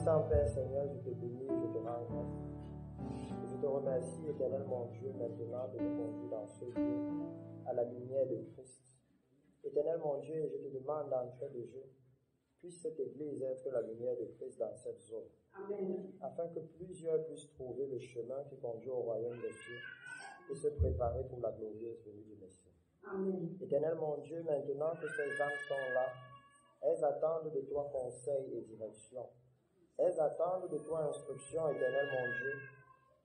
Tout-Puissant Père Seigneur, je te bénis, je te rends grâce. Et je te remercie, éternel mon Dieu, maintenant de nous conduire dans ce lieu à la lumière de Christ. Éternel mon Dieu, je te demande d'entrer de jeu, puisse cette église être la lumière de Christ dans cette zone. Amen. Afin que plusieurs puissent trouver le chemin qui conduit au royaume des cieux et se préparer pour la glorieuse venue du Messie. Amen. Éternel mon Dieu, maintenant que ces âmes sont là, elles attendent de toi conseil et direction. Elles attendent de toi instruction, éternel mon Dieu,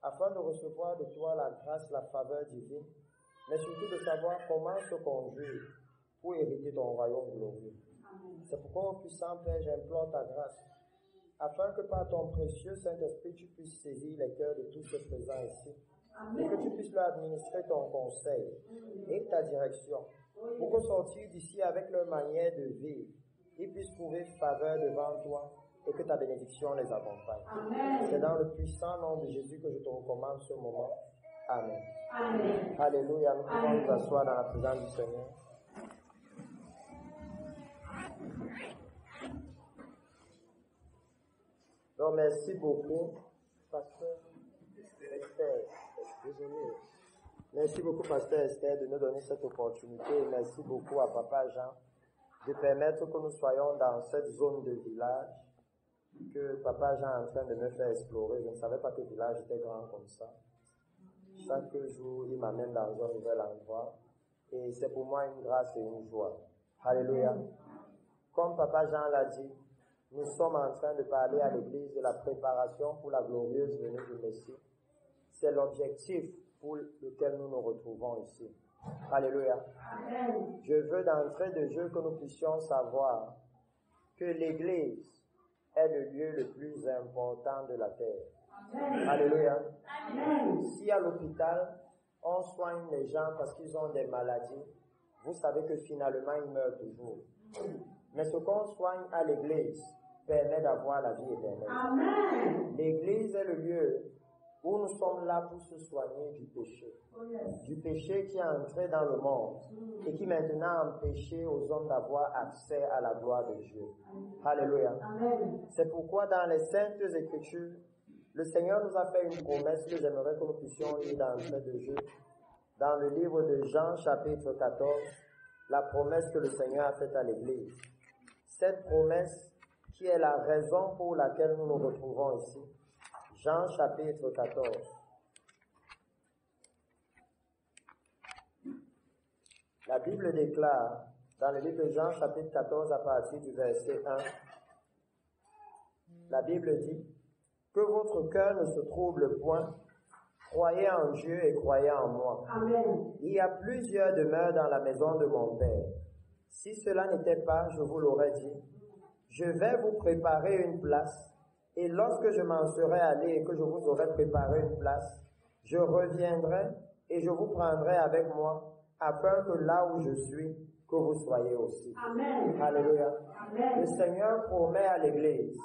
afin de recevoir de toi la grâce, la faveur divine, mais surtout de savoir comment se conduire pour hériter ton royaume glorieux. Amen. C'est pourquoi, ô puissant Père, j'implore ta grâce, afin que par ton précieux Saint-Esprit, tu puisses saisir les cœurs de tous ceux présents ici, et que tu puisses leur administrer ton conseil et ta direction, pour que sortir d'ici avec leur manière de vivre, ils puissent trouver faveur devant toi et que ta bénédiction les accompagne. Amen. C'est dans le puissant nom de Jésus que je te recommande ce moment. Amen. Amen. Alléluia. Nous pouvons nous asseoir dans la présence du Seigneur. Donc, merci beaucoup, Pasteur Esther. Désolé. Merci beaucoup, Pasteur Esther, de nous donner cette opportunité. Et merci beaucoup à Papa Jean de permettre que nous soyons dans cette zone de village que Papa Jean est en train de me faire explorer. Je ne savais pas que le village était grand comme ça. Chaque jour, il m'amène dans un nouvel endroit. Et c'est pour moi une grâce et une joie. Alléluia. Comme Papa Jean l'a dit, nous sommes en train de parler à l'église de la préparation pour la glorieuse venue du Messie. C'est l'objectif pour lequel nous nous retrouvons ici. Alléluia. Amen. Je veux d'entrée de jeu que nous puissions savoir que l'église est le lieu le plus important de la terre. Amen. Alléluia. Amen. Si à l'hôpital, on soigne les gens parce qu'ils ont des maladies, vous savez que finalement ils meurent toujours. Mais ce qu'on soigne à l'église permet d'avoir la vie éternelle. Amen. L'église est le lieu où nous sommes là pour se soigner du péché. Oh yes. Du péché qui est entré dans le monde et qui maintenant empêche aux hommes d'avoir accès à la gloire de Dieu. Alléluia. Amen. C'est pourquoi dans les Saintes Écritures, le Seigneur nous a fait une promesse que j'aimerais que nous puissions lire d'entrée de jeu. Dans le livre de Jean, chapitre 14, la promesse que le Seigneur a faite à l'Église. Cette promesse qui est la raison pour laquelle nous nous retrouvons ici. Jean, chapitre 14. La Bible déclare, dans le livre de Jean, chapitre 14, à partir du verset 1, la Bible dit, « Que votre cœur ne se trouble point, croyez en Dieu et croyez en moi. Amen. Il y a plusieurs demeures dans la maison de mon Père. Si cela n'était pas, je vous l'aurais dit, je vais vous préparer une place, et lorsque je m'en serai allé et que je vous aurai préparé une place, je reviendrai et je vous prendrai avec moi, afin que là où je suis, que vous soyez aussi. » Amen. Alléluia. Amen. Le Seigneur promet à l'Église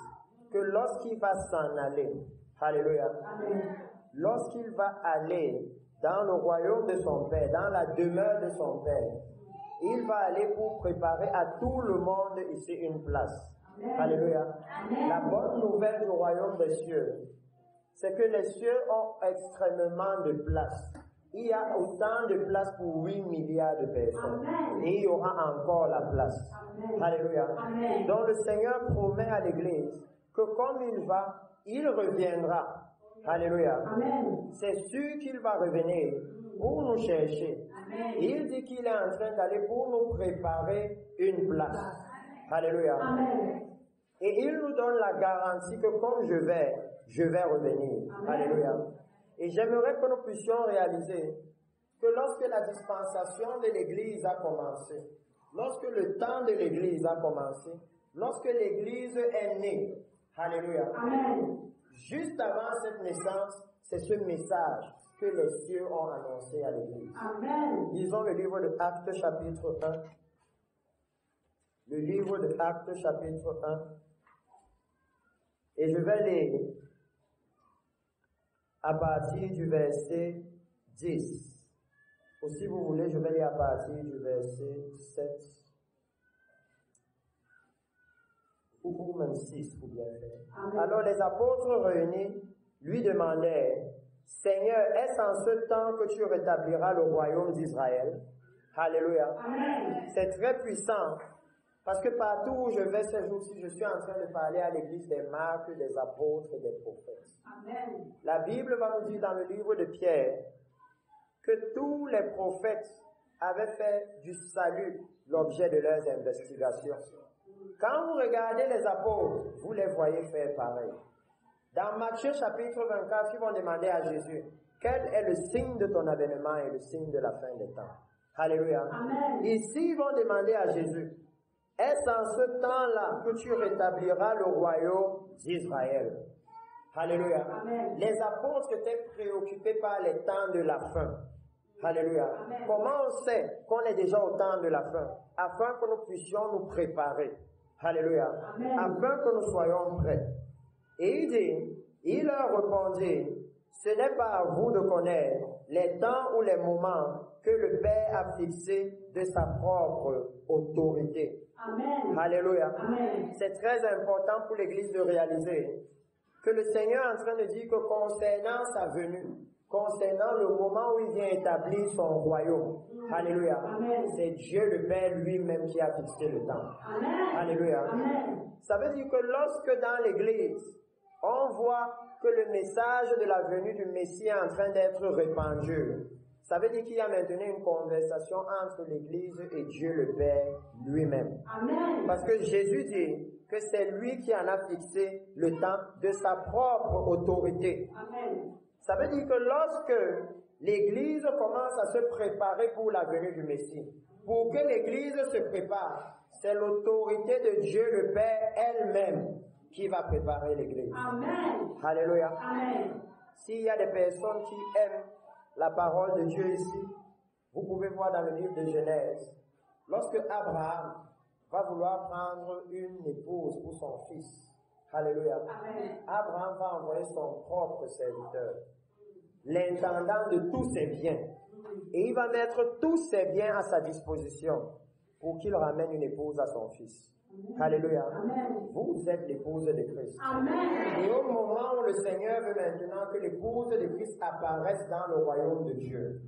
que lorsqu'il va s'en aller, alléluia, Amen. lorsqu'il va aller dans le royaume de son Père, dans la demeure de son Père, il va aller pour préparer à tout le monde ici une place. Amen. Alléluia. Amen. La bonne nouvelle du royaume des cieux, c'est que les cieux ont extrêmement de place. Il y a autant de place pour 8 milliards de personnes. Amen. Et il y aura encore la place. Amen. Alléluia. Amen. Donc le Seigneur promet à l'Église que comme il va, il reviendra. Alléluia. Amen. C'est sûr qu'il va revenir pour nous chercher. Amen. Il dit qu'il est en train d'aller pour nous préparer une place. Alléluia. Amen. Et il nous donne la garantie que comme je vais revenir. Amen. Alléluia. Et j'aimerais que nous puissions réaliser que lorsque la dispensation de l'Église a commencé, lorsque le temps de l'Église a commencé, lorsque l'Église est née, alléluia, Amen. juste avant cette naissance, c'est ce message que les cieux ont annoncé à l'Église. Amen. Lisons le livre de Actes chapitre 1. Le livre de Actes chapitre 1. Et je vais lire à partir du verset 10. Ou si vous voulez, je vais lire à partir du verset 7. ou même 6 pour bien faire. Amen. Alors les apôtres réunis lui demandèrent, Seigneur, est-ce en ce temps que tu rétabliras le royaume d'Israël? Alléluia. Amen. C'est très puissant. Parce que partout où je vais ces jours-ci, je suis en train de parler à l'église des marques, des apôtres et des prophètes. Amen. La Bible va nous dire dans le livre de Pierre que tous les prophètes avaient fait du salut l'objet de leurs investigations. Quand vous regardez les apôtres, vous les voyez faire pareil. Dans Matthieu chapitre 24, ils vont demander à Jésus, quel est le signe de ton avènement et le signe de la fin des temps? Alléluia. Amen. Ici, ils vont demander à Jésus, est-ce en ce temps-là que tu rétabliras le royaume d'Israël? Alléluia. Amen. Les apôtres étaient préoccupés par les temps de la fin. Alléluia. Amen. Comment on sait qu'on est déjà au temps de la fin? Afin que nous puissions nous préparer. Alléluia. Amen. Afin que nous soyons prêts. Et il leur répondit, ce n'est pas à vous de connaître les temps ou les moments que le Père a fixés de sa propre autorité. Amen. Alléluia. Amen. C'est très important pour l'Église de réaliser que le Seigneur est en train de dire que concernant sa venue, concernant le moment où il vient établir son royaume, alléluia, Amen. c'est Dieu le Père lui-même qui a fixé le temps. Amen. Alléluia. Amen. Ça veut dire que lorsque dans l'Église, on voit que le message de la venue du Messie est en train d'être répandu, ça veut dire qu'il y a maintenant une conversation entre l'Église et Dieu le Père lui-même. Amen. Parce que Jésus dit que c'est lui qui en a fixé le temps de sa propre autorité. Amen. Ça veut dire que lorsque l'Église commence à se préparer pour la venue du Messie, pour que l'Église se prépare, c'est l'autorité de Dieu le Père elle-même qui va préparer l'Église. Amen. Alléluia. Amen. S'il y a des personnes qui aiment la parole de Dieu ici, vous pouvez voir dans le livre de Genèse, lorsque Abraham va vouloir prendre une épouse pour son fils, alléluia, Amen. Abraham va envoyer son propre serviteur, l'intendant de tous ses biens, et il va mettre tous ses biens à sa disposition pour qu'il ramène une épouse à son fils. Alléluia. Amen. Vous êtes l'épouse de Christ. Amen. Et au moment où le Seigneur veut maintenant que l'épouse de Christ apparaisse dans le royaume de Dieu,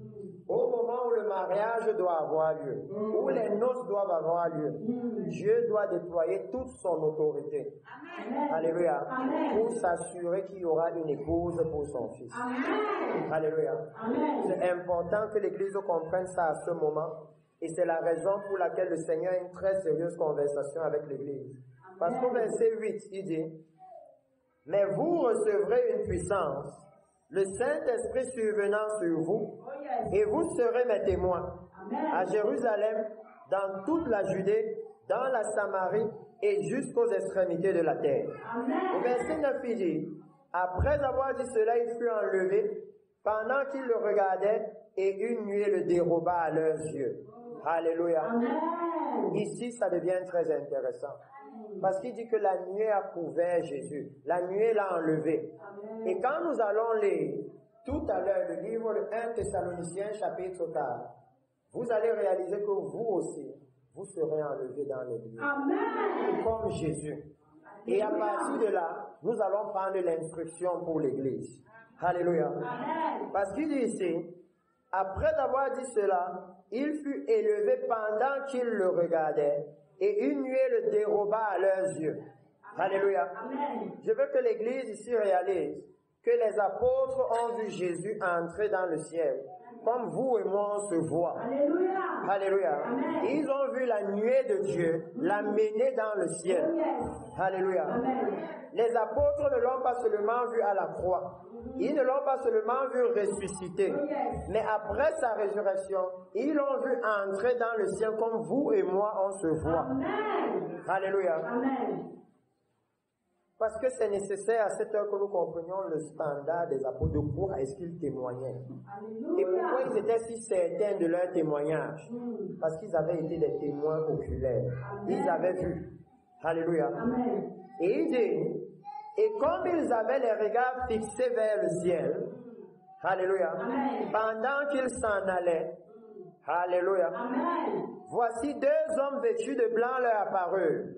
au moment où le mariage doit avoir lieu, où les noces doivent avoir lieu, Dieu doit déployer toute son autorité. Amen. Alléluia. Amen. Pour s'assurer qu'il y aura une épouse pour son fils. Amen. Alléluia. Amen. C'est important que l'Église comprenne ça à ce moment. Et c'est la raison pour laquelle le Seigneur a une très sérieuse conversation avec l'Église. Parce qu'au verset 8, il dit, « Mais vous recevrez une puissance, le Saint-Esprit survenant sur vous, et vous serez mes témoins à Jérusalem, dans toute la Judée, dans la Samarie et jusqu'aux extrémités de la terre. » Au verset 9, il dit, « Après avoir dit cela, il fut enlevé, pendant qu'ils le regardaient, et une nuée le déroba à leurs yeux. » Alléluia. Amen. Ici, ça devient très intéressant. Parce qu'il dit que la nuée a couvert Jésus. La nuée l'a enlevé. Amen. Et quand nous allons lire tout à l'heure le livre de 1 Thessaloniciens chapitre 4, vous allez réaliser que vous aussi, vous serez enlevés dans les nuées. Amen. Comme Jésus. Et à partir de là, nous allons prendre l'instruction pour l'Église. Alléluia. Amen. Parce qu'il dit ici, après avoir dit cela, il fut élevé pendant qu'ils le regardaient, et une nuée le déroba à leurs yeux. Alléluia. Amen. Je veux que l'Église ici réalise que les apôtres ont vu Jésus entrer dans le ciel, comme vous et moi on se voit. Alléluia. Alléluia. Amen. Ils ont vu la nuée de Dieu l'amener dans le ciel. Alléluia. Amen. Les apôtres ne l'ont pas seulement vu à la croix. Ils ne l'ont pas seulement vu ressusciter. Mais après sa résurrection, ils l'ont vu entrer dans le ciel comme vous et moi on se voit. Amen. Alléluia. Amen. Parce que c'est nécessaire à cette heure que nous comprenions le standard des apôtres, de quoi est-ce qu'ils témoignaient. Et pourquoi ils étaient si certains de leur témoignage? Parce qu'ils avaient été des témoins oculaires. Ils avaient vu. Alléluia. Amen. Et il dit, et comme ils avaient les regards fixés vers le ciel, alléluia, Amen. pendant qu'ils s'en allaient, alléluia, Amen. voici deux hommes vêtus de blanc leur apparurent.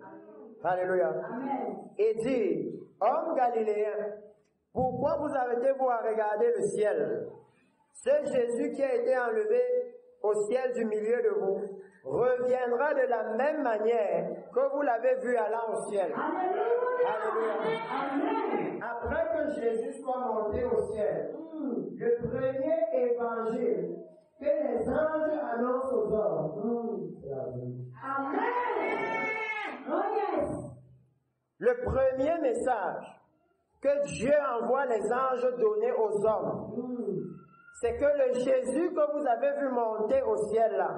Alléluia. Amen. Et dit, homme galiléen, pourquoi vous arrêtez-vous à regarder le ciel? Ce Jésus qui a été enlevé au ciel du milieu de vous reviendra de la même manière que vous l'avez vu allant au ciel. Alléluia. Amen. Après que Jésus soit monté au ciel, le premier évangile que les anges annoncent aux hommes, c'est la vie. Amen. Oh yes. Le premier message que Dieu envoie les anges donner aux hommes, c'est que le Jésus que vous avez vu monter au ciel là,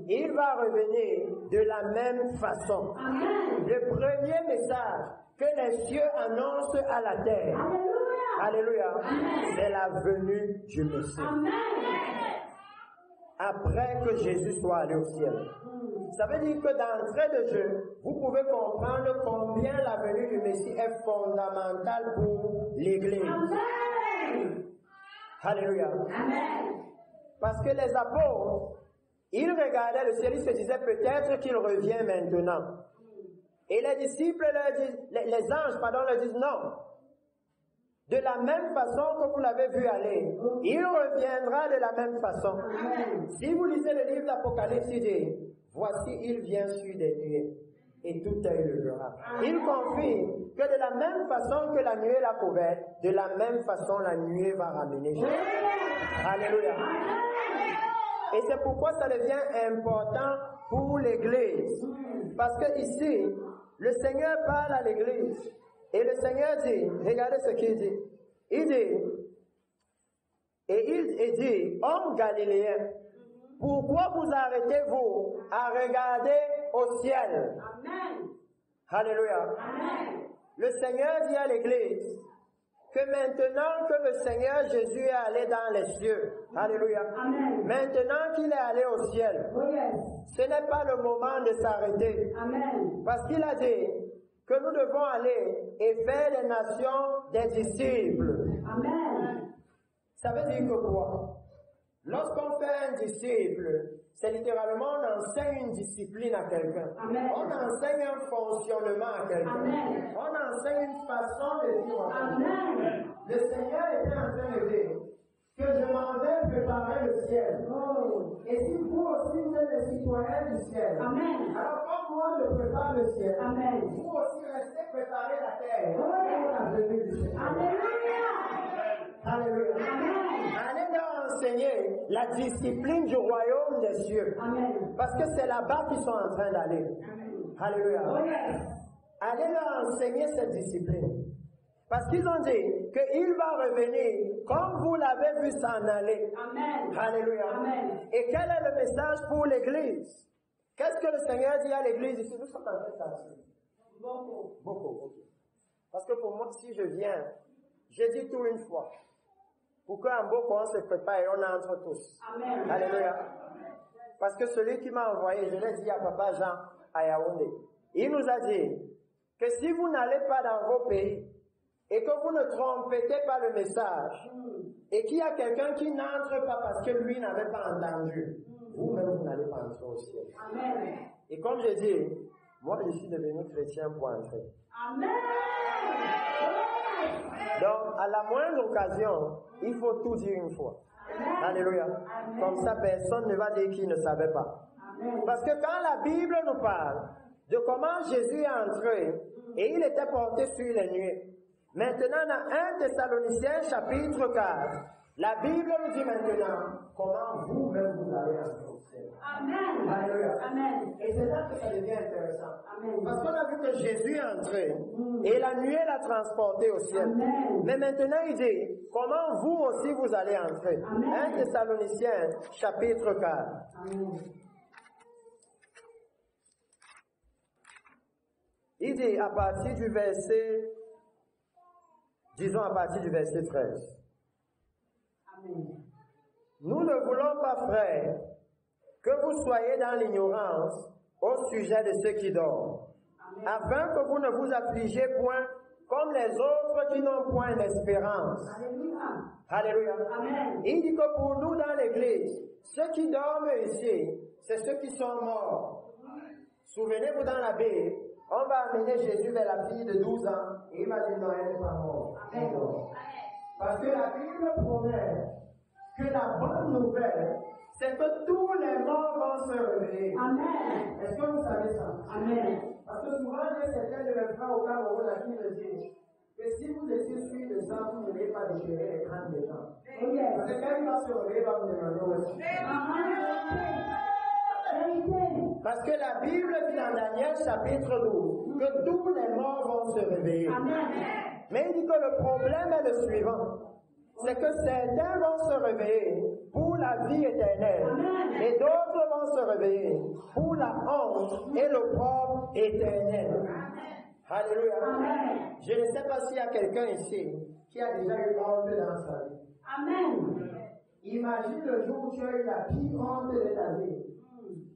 il va revenir de la même façon. Amen. Le premier message que les cieux annoncent à la terre, Alléluia. alléluia, c'est la venue du Messie. Amen. Après que Jésus soit allé au ciel. Ça veut dire que d'entrée de jeu, vous pouvez comprendre combien la venue du Messie est fondamentale pour l'Église. Amen. Alléluia. Amen. Parce que les apôtres, ils regardaient le ciel, ils se disaient peut-être qu'il revient maintenant. Et les disciples, les anges, leur disent non. De la même façon que vous l'avez vu aller, il reviendra de la même façon. Si vous lisez le livre d'Apocalypse, il dit, voici, il vient sur des nuées, et tout œil le verra. Il confirme que de la même façon que la nuée l'a couvert, de la même façon la nuée va ramener Jésus. Alléluia. Et c'est pourquoi ça devient important pour l'Église. Parce que ici, le Seigneur parle à l'Église. Et le Seigneur dit, regardez ce qu'il dit. Il dit, homme galiléen, pourquoi vous arrêtez-vous à regarder au ciel? Amen. Alléluia. Amen. Le Seigneur dit à l'Église que maintenant que le Seigneur Jésus est allé dans les cieux, alléluia, Amen. maintenant qu'il est allé au ciel, Oh yes. ce n'est pas le moment de s'arrêter. Amen. Parce qu'il a dit que nous devons aller et faire des nations des disciples. Amen. Ça veut dire que quoi? Lorsqu'on fait un disciple, c'est littéralement on enseigne une discipline à quelqu'un. Amen. On enseigne un fonctionnement à quelqu'un. Amen. On enseigne une façon de vivre. Amen. Le Seigneur était en train de dire que je m'en vais préparer le ciel. Oh. Et si vous aussi vous êtes des citoyens du ciel, Amen. alors comme moi je prépare le ciel, Amen. vous aussi restez préparer la terre Oh. pour la venue du Seigneur. Alléluia. Alléluia. Amen. Allez leur enseigner la discipline du royaume des cieux. Amen. Parce que c'est là-bas qu'ils sont en train d'aller. Amen. Alléluia. Oh yes. Allez leur enseigner cette discipline. Parce qu'ils ont dit qu'il va revenir comme vous l'avez vu s'en aller. Amen. Alléluia. Amen. Et quel est le message pour l'Église? Qu'est-ce que le Seigneur dit à l'Église ici? Nous sommes en train de s'assurer. Beaucoup. Beaucoup. Parce que pour moi, si je viens, je dis tout une fois. Pour qu'en beaucoup on se prépare et on entre tous. Amen. Alléluia. Parce que celui qui m'a envoyé, je l'ai dit à Papa Jean à Yaoundé, il nous a dit que si vous n'allez pas dans vos pays et que vous ne trompetez pas le message et qu'il y a quelqu'un qui n'entre pas parce que lui n'avait pas entendu, vous-même vous n'allez pas entrer au ciel. Amen. Et comme je dis, moi je suis devenu chrétien pour entrer. Amen. Donc à la moindre occasion, il faut tout dire une fois. Alléluia. Comme ça, personne ne va dire qu'il ne savait pas. Amen. Parce que quand la Bible nous parle de comment Jésus est entré et il était porté sur les nuées. Maintenant, dans 1 Thessaloniciens chapitre 4, la Bible nous dit maintenant comment vous-même vous allez entrer au ciel. Amen. Alléluia. Amen. Et c'est là que ça devient intéressant. Amen. Parce qu'on a vu que Jésus est entré et la nuée l'a transporté au ciel. Amen. Mais maintenant, il dit comment vous aussi vous allez entrer. Amen. 1 Thessaloniciens chapitre 4. Amen. Il dit à partir du verset, disons à partir du verset 13. Amen. Nous ne voulons pas, frères, que vous soyez dans l'ignorance au sujet de ceux qui dorment, Amen. afin que vous ne vous affligez point comme les autres qui n'ont point d'espérance. Alléluia. Alléluia. Amen. Il dit que pour nous dans l'église, ceux qui dorment ici, c'est ceux qui sont morts. Souvenez-vous dans la Bible, on va amener Jésus vers la fille de 12 ans et il va dire non, elle n'est pas morte. Parce que la Bible promet que la bonne nouvelle, c'est que tous les morts vont se réveiller. Amen. Est-ce que vous savez ça? Amen. Parce que souvent, il y a certains de mes frères au Cameroun qui me disent que si vous étiez suivi de ça, vous ne n'allez pas déchirer les crânes des gens. Parce que quand il va se réveiller, il va vous demander où est-ce que Parce que la Bible dit dans Daniel chapitre 12 que tous les morts vont se réveiller. Amen. Mais il dit que le problème est le suivant. C'est que certains vont se réveiller pour la vie éternelle. Amen. Et d'autres vont se réveiller pour la honte et l'opprobre éternel. Alléluia. Amen. Je ne sais pas s'il y a quelqu'un ici qui a déjà eu honte dans sa vie. Amen. Imagine le jour où tu as eu la pire honte de ta vie.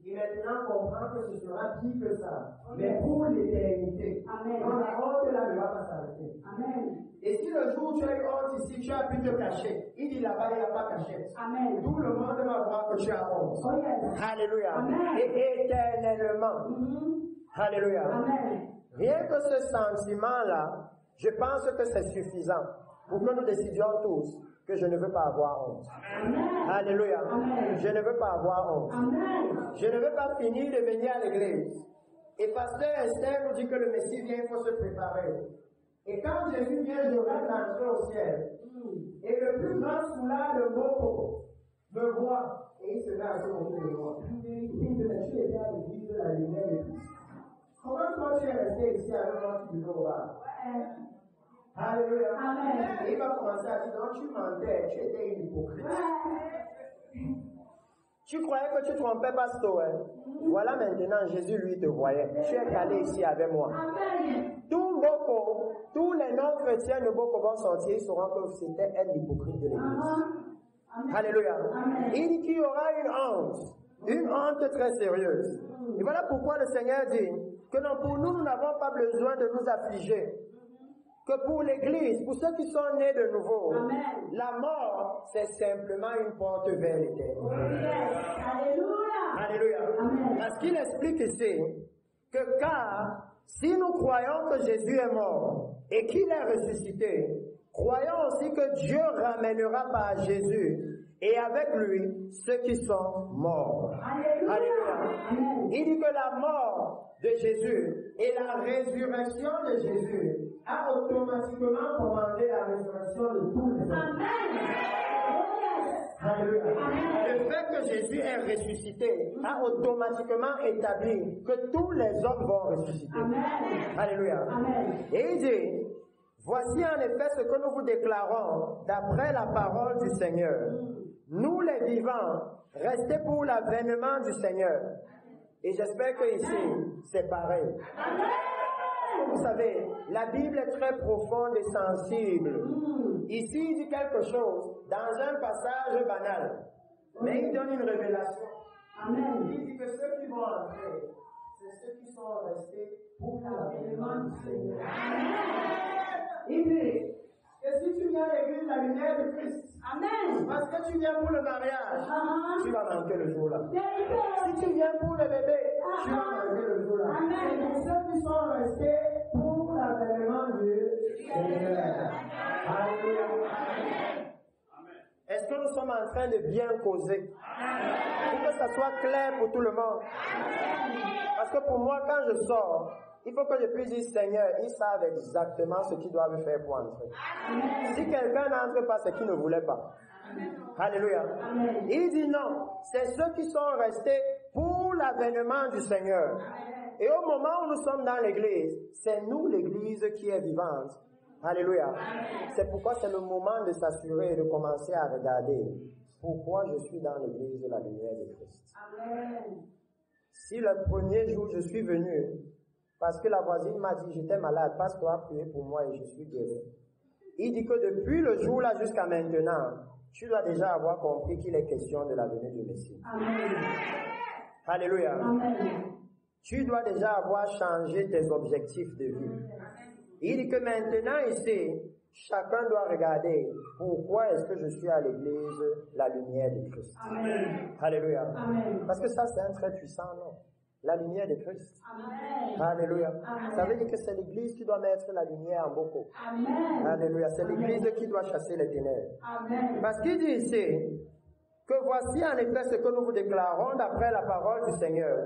Et maintenant, comprends que ce sera pire que ça. Mais pour l'éternité. Amen. Donc la honte là ne va pas s'arrêter. Amen. Et si le jour où tu as eu honte ici, tu as pu te cacher, il dit là-bas, il n'y a pas cachette. Amen. Tout le monde va voir que tu as honte. Oh yes. Alléluia. Amen. Et éternellement. Alléluia. Amen. Rien que ce sentiment-là, je pense que c'est suffisant pour que nous décidions tous que je ne veux pas avoir honte. Amen. Alléluia. Amen. Je ne veux pas avoir honte. Amen. Je ne veux pas finir de venir à l'église. Et pasteur Esther nous dit que le Messie vient, il faut se préparer. Et quand Jésus vient, je rêve d'entrer au ciel. Et le plus grand soulard de Moko me voit. Et il se met à ce moment de moi. Il dit, tu étais à l'église de la lumière de Christ. Comment toi tu es resté ici avec moi qui vivais au bar? Alléluia. Amen. Et il va commencer à dire, non, tu mentais, tu étais une hypocrite. Tu croyais que tu trompais pasteur, hein? Voilà maintenant, Jésus lui te voyait. Tu es calé ici avec moi. Amen. Tout Boko, tous les non-chrétiens de Boko vont sortir, ils sauront que c'était elle l'hypocrite de l'église. Alléluia. Amen. Il dit qu'il y aura une honte très sérieuse. Et voilà pourquoi le Seigneur dit que non, pour nous, nous n'avons pas besoin de nous affliger. Que pour l'Église, pour ceux qui sont nés de nouveau, Amen. la mort, c'est simplement une porte vers l'éternité. Oh yes. Alléluia. Alléluia. Amen. Parce qu'il explique ici que car si nous croyons que Jésus est mort et qu'il est ressuscité, croyons aussi que Dieu ramènera par Jésus et avec lui ceux qui sont morts. Alléluia. Amen. Il dit que la mort de Jésus et la résurrection de Jésus a automatiquement commandé la résurrection de tous les hommes. Amen. Oh yes. Alléluia. Amen. Le fait que Jésus est ressuscité a automatiquement établi que tous les hommes vont ressusciter. Amen. Alléluia. Amen. Et il dit, voici en effet ce que nous vous déclarons d'après la parole du Seigneur. Nous les vivants, restez pour l'avènement du Seigneur. Et j'espère que ici, c'est pareil. Vous savez, la Bible est très profonde et sensible. Ici, il dit quelque chose dans un passage banal. Mais il donne une révélation. Amen. Il dit que ceux qui vont entrer, c'est ceux qui sont restés pour l'avènement du Seigneur. Il dit que si tu viens à l'église, la lumière de Christ, Amen. parce que tu viens pour le mariage, tu vas manquer le jour-là. Vérité. Si tu viens pour le bébé, tu vas manquer le jour-là. Amen. C'est pour ceux qui sont restés pour l'avènement du Seigneur. Alléluia. Est-ce que nous sommes en train de bien causer? Pour que ça soit clair pour tout le monde. Parce que pour moi, quand je sors, il faut que je puisse dire, Seigneur, ils savent exactement ce qu'ils doivent faire pour entrer. Si quelqu'un n'entre pas, c'est qu'il ne voulait pas. Alléluia. Il dit non, c'est ceux qui sont restés pour l'avènement du Seigneur. Et au moment où nous sommes dans l'église, c'est nous l'église qui est vivante. Alléluia. C'est pourquoi c'est le moment de s'assurer et de commencer à regarder pourquoi je suis dans l'église de la lumière de Christ. Amen. Si le premier jour je suis venu, parce que la voisine m'a dit j'étais malade, pasteur a prié pour moi et je suis guéri. Il dit que depuis le jour là jusqu'à maintenant, tu dois déjà avoir compris qu'il est question de la venue du Messie. Amen. Alléluia. Amen. Tu dois déjà avoir changé tes objectifs de vie. Il dit que maintenant ici, chacun doit regarder pourquoi est-ce que je suis à l'église, la lumière de Christ. Amen. Alléluia. Amen. Parce que ça c'est un très puissant nom. La lumière de Christ. Amen. Alléluia. Amen. Ça veut dire que c'est l'Église qui doit mettre la lumière en beaucoup. Amen. Alléluia. C'est l'Église qui doit chasser les ténèbres. Amen. Parce qu'il dit ici que voici en effet ce que nous vous déclarons d'après la parole du Seigneur.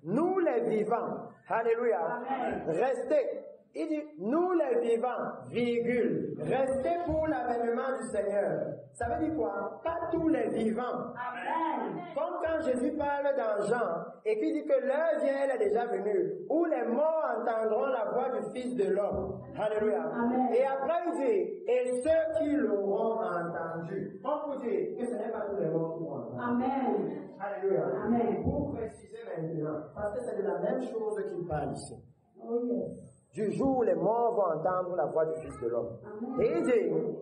Nous les vivants, alléluia, Amen. restez. Il dit, nous les vivants, virgule, restez pour l'avènement du Seigneur. Ça veut dire quoi? Pas tous les vivants. Amen. Comme quand Jésus parle dans Jean et qu'il dit que l'heure vient, elle est déjà venue, où les morts entendront la voix du Fils de l'homme. Alléluia. Amen. Et après il dit, et ceux qui l'auront entendu. On peut dire que ce n'est pas tous les morts qui l'ont entendu. Amen. Alléluia. Amen. Pour préciser maintenant, parce que c'est de la même chose qu'il parle ici. Oh yes. Du jour où les morts vont entendre la voix du Fils de l'homme. Amen. Et il dit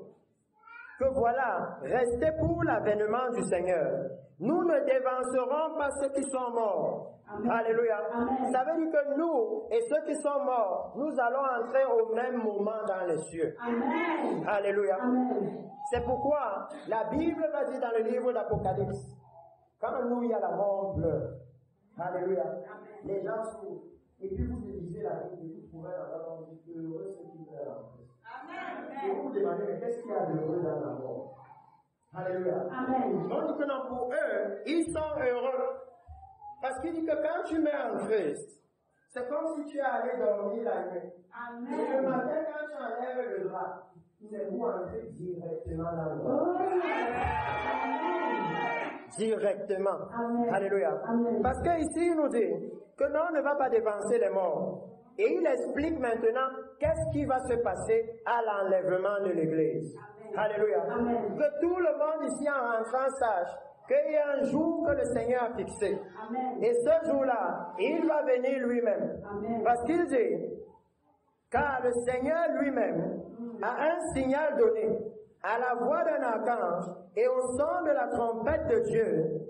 que voilà, restez pour l'avènement du Seigneur. Nous ne dévancerons pas ceux qui sont morts. Amen. Alléluia. Amen. Ça veut dire que nous et ceux qui sont morts, nous allons entrer au même moment dans les cieux. Amen. Alléluia. Amen. C'est pourquoi la Bible va dire dans le livre d'Apocalypse, quand nous, il y a la mort, on pleure. Alléluia. Les gens souffrent. Et puis vous lisez la Bible, vous pourrez avoir dit heureux ceux qui pleurent en Christ. Et vous vous demandez, mais qu'est-ce qu'il y a d'heureux dans la mort? Alléluia. Amen. On dit que non, pour eux, ils sont heureux. Parce qu'il dit que quand tu mets en Christ, c'est comme si tu es allé dormir la nuit. Et le Amen. matin, quand tu enlèves le drap, il est pour entrer directement dans le Oh drap. yes. Directement. Amen. Alléluia. Amen. Parce que ici, il nous dit que non, on ne va pas dévancer les morts. Et il explique maintenant qu'est-ce qui va se passer à l'enlèvement de l'Église. Alléluia. Amen. Que tout le monde ici en rentrant sache qu'il y a un jour que le Seigneur a fixé. Amen. Et ce jour-là, il va venir lui-même. Amen. Parce qu'il dit, car le Seigneur lui-même a un signal donné à la voix d'un archange et au son de la trompette de Dieu,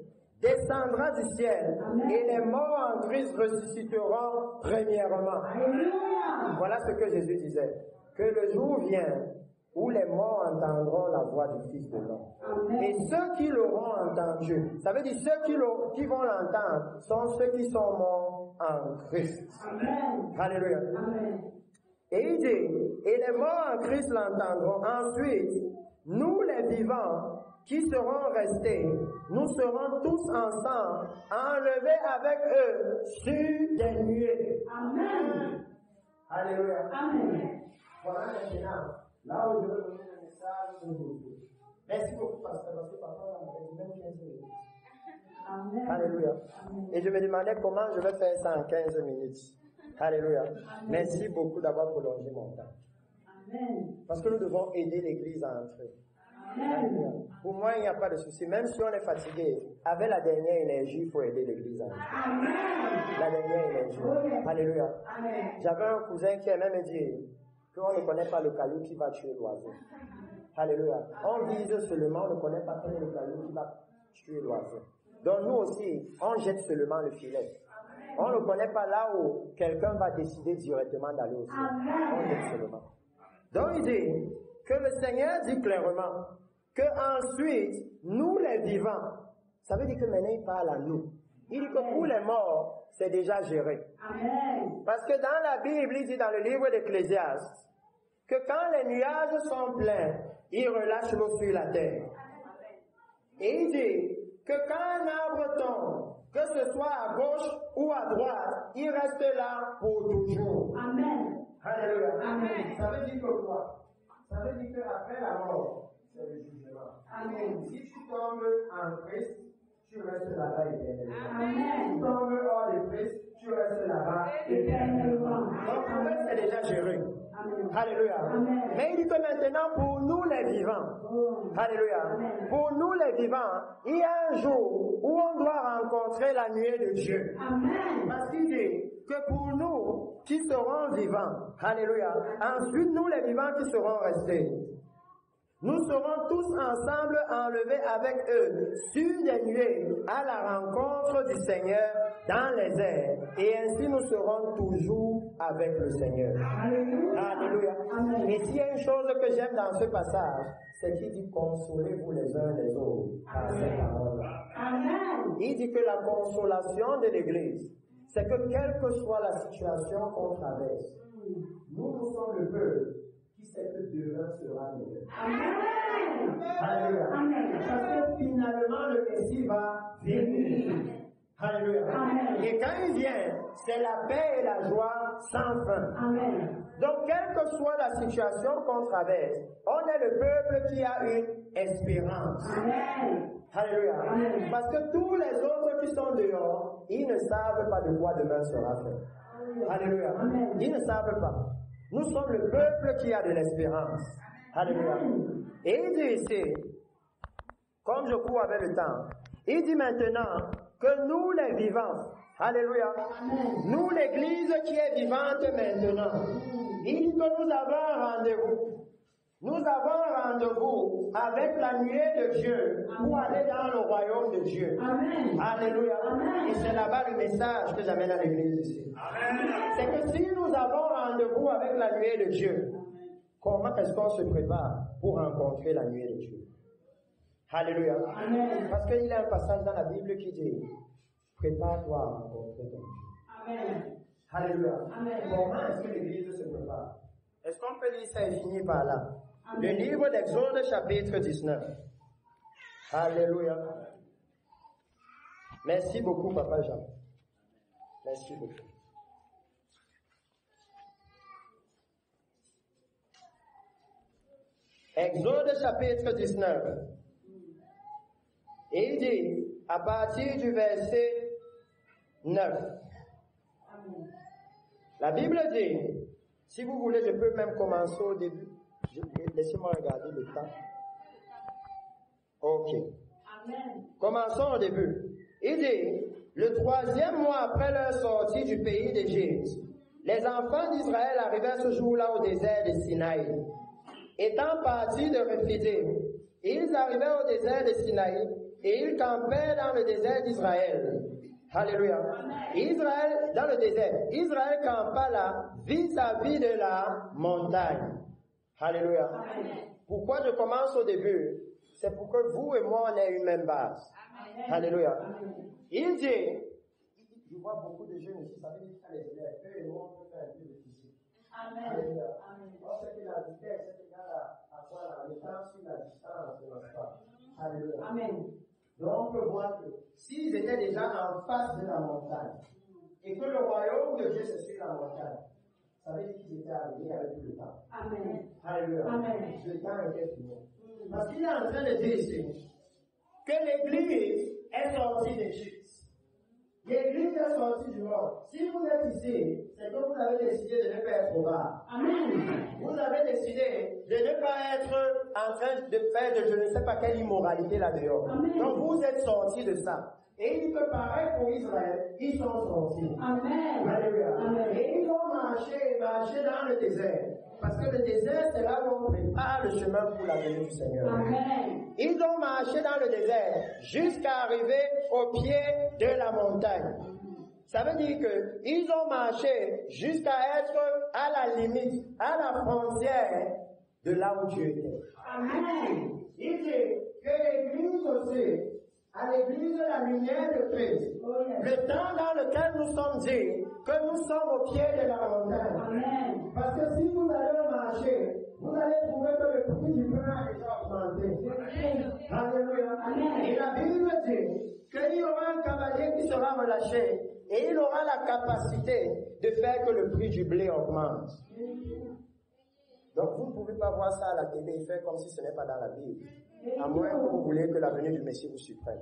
descendra du ciel. Amen. Et les morts en Christ ressusciteront premièrement. Alléluia. Voilà ce que Jésus disait. Que le jour vient où les morts entendront la voix du Fils de l'homme. Amen. Et ceux qui l'auront entendu, ça veut dire ceux qui vont l'entendre, sont ceux qui sont morts en Christ. Amen. Alléluia. Amen. Et il dit, et les morts en Christ l'entendront. Ensuite, nous les vivants qui seront restés, nous serons tous ensemble enlevés avec eux sur des nuées. Amen. Alléluia. Amen. Voilà maintenant, là où je veux donner le message aujourd'hui. Merci beaucoup, pasteur, parce que parfois on avait dit même 15 minutes. Amen. Alléluia. Amen. Et je me demandais comment je vais faire ça en 15 minutes. Alléluia. Merci beaucoup d'avoir prolongé mon temps. Amen. Parce que nous devons aider l'Église à entrer. Alléluia. Amen. Pour moi, il n'y a pas de souci. Même si on est fatigué, avec la dernière énergie, il faut aider l'Église à entrer. Amen. La dernière énergie. Alléluia. Amen. J'avais un cousin qui aimait me dire qu'on ne connaît pas le caillou qui va tuer l'oiseau. Alléluia. On vise seulement, on ne connaît pas quel est le caillou qui va tuer l'oiseau. Donc nous aussi, on jette seulement le filet. On ne connaît pas là où quelqu'un va décider directement d'aller au ciel. On jette seulement. Donc il dit que le Seigneur dit clairement que ensuite, nous les vivants, ça veut dire que maintenant il parle à nous. Il dit que pour les morts, c'est déjà géré. Amen. Parce que dans la Bible, il dit dans le livre d'Ecclésiaste que quand les nuages sont pleins, il relâche l'eau sur la terre. Et il dit que quand un arbre tombe, que ce soit à gauche ou à droite, il reste là pour toujours. Amen. Alléluia. Amen. Ça veut dire que quoi? Ça veut dire qu'après la mort, c'est le jugement. Amen. Si tu tombes en Christ, tu restes là-bas éternellement. Si Amen. tu tombes hors de Christ, tu restes là-bas Éternellement. donc, en fait, c'est déjà géré. Amen. Alléluia. Amen. Mais il dit que maintenant, pour nous les vivants, Oh. alléluia, Amen. pour nous les vivants, il y a un jour où on doit rencontrer la nuée de Dieu. Amen. Parce qu'il dit que pour nous qui serons vivants, alléluia, ensuite nous les vivants qui serons restés, nous serons tous ensemble enlevés avec eux sur des nuées à la rencontre du Seigneur dans les airs. Et ainsi nous serons toujours avec le Seigneur. Alléluia. Alléluia. Amen. Et s'il y a une chose que j'aime dans ce passage, c'est qu'il dit consolez-vous les uns les autres par ces paroles-là. Amen. Il dit que la consolation de l'Église, c'est que quelle que soit la situation qu'on traverse, nous sommes le peuple qui sait que demain sera meilleur. Amen. Alléluia. Amen. Parce que finalement, le Messie va venir. Alléluia. Amen. Et quand il vient, c'est la paix et la joie sans fin. Amen. Donc, quelle que soit la situation qu'on traverse, on est le peuple qui a une espérance. Amen. Alléluia. Amen. Parce que tous les autres qui sont dehors, ils ne savent pas de quoi demain sera fait. Alléluia. Amen. Ils ne savent pas. Nous sommes le peuple qui a de l'espérance. Alléluia. Et il dit ici, comme je cours avec le temps, il dit maintenant que nous les vivants, alléluia, nous l'église qui est vivante maintenant, il dit que nous avons un rendez-vous. Nous avons un rendez-vous avec la nuée de Dieu pour aller dans le royaume de Dieu. Amen. Alléluia. Amen. Et c'est là-bas le message que j'amène à l'église ici. C'est que si nous avons rendez-vous avec la nuée de Dieu, comment est-ce qu'on se prépare pour rencontrer la nuée de Dieu? Alléluia. Amen. Parce qu'il y a un passage dans la Bible qui dit, prépare-toi à rencontrer ton Dieu. Amen. Alléluia. Amen. Comment est-ce que l'église se prépare? Est-ce qu'on peut lire ça et finir par là? Amen. Le livre d'Exode chapitre 19. Alléluia. Merci beaucoup, Papa Jean. Merci beaucoup. Exode chapitre 19. Et il dit, à partir du verset 9, Amen. la Bible dit, si vous voulez, je peux même commencer au début. Laissez-moi regarder le temps. Ok. Amen. Commençons au début. Il dit, le 3e mois après leur sortie du pays d'Égypte, les enfants d'Israël arrivèrent ce jour-là au désert de Sinaï. Étant partis de Rephidim, ils arrivèrent au désert de Sinaï et ils campèrent dans le désert d'Israël. Alléluia. Israël, dans le désert, Israël campa là vis-à-vis de la montagne. Alléluia. Amen. Pourquoi je commence au début? C'est pour que vous et moi, on ait une même base. Amen. Alléluia. Amen. Il dit, je vois beaucoup de jeunes ici, ça veut dire qu'il y a les élèves, eux et moi, on peut faire un peu de physique. Amen. Alléluia. Amen. On sait que la vitesse est égale à quoi? Le temps sur la distance, n'est-ce pas? Alléluia. Amen. Donc on peut voir que s'ils étaient déjà en face de la montagne, et que le royaume de Dieu c'est sur la montagne, ça veut dire qu'ils étaient arrivés avec tout le temps. Amen. Alléluia. Amen. Le temps était fini. Parce qu'il est en train de dire ici que l'Église est sortie d'Égypte. L'Église est sortie du monde. Si vous êtes ici, c'est que vous avez décidé de ne pas être au bar. Amen. Vous avez décidé de ne pas être en train de faire de je ne sais pas quelle immoralité là-dehors. Amen. Donc vous êtes sortis de ça. Et il dit que pareil pour Israël, ils sont sortis. Amen. Alléluia. Amen. Et ils ont marché dans le désert. Parce que le désert, c'est là où on prépare le chemin pour la venue du Seigneur. Amen. Ils ont marché dans le désert jusqu'à arriver au pied de la montagne. Ça veut dire qu'ils ont marché jusqu'à être à la limite, à la frontière de là où Dieu était. Amen. Il dit que l'Église aussi, à l'Église de la lumière de Christ, Oh, yes. le temps dans lequel nous sommes dit que nous sommes au pied de la montagne. Amen. Parce que si vous allez marcher, vous allez trouver que le prix du pain a déjà augmenté. Alléluia. Amen. Et la Bible dit qu'il y aura un cavalier qui sera relâché et il aura la capacité de faire que le prix du blé augmente. Donc vous ne pouvez pas voir ça à la télé et faire comme si ce n'est pas dans la Bible. À moins que vous voulez que la venue du Messie vous surprenne.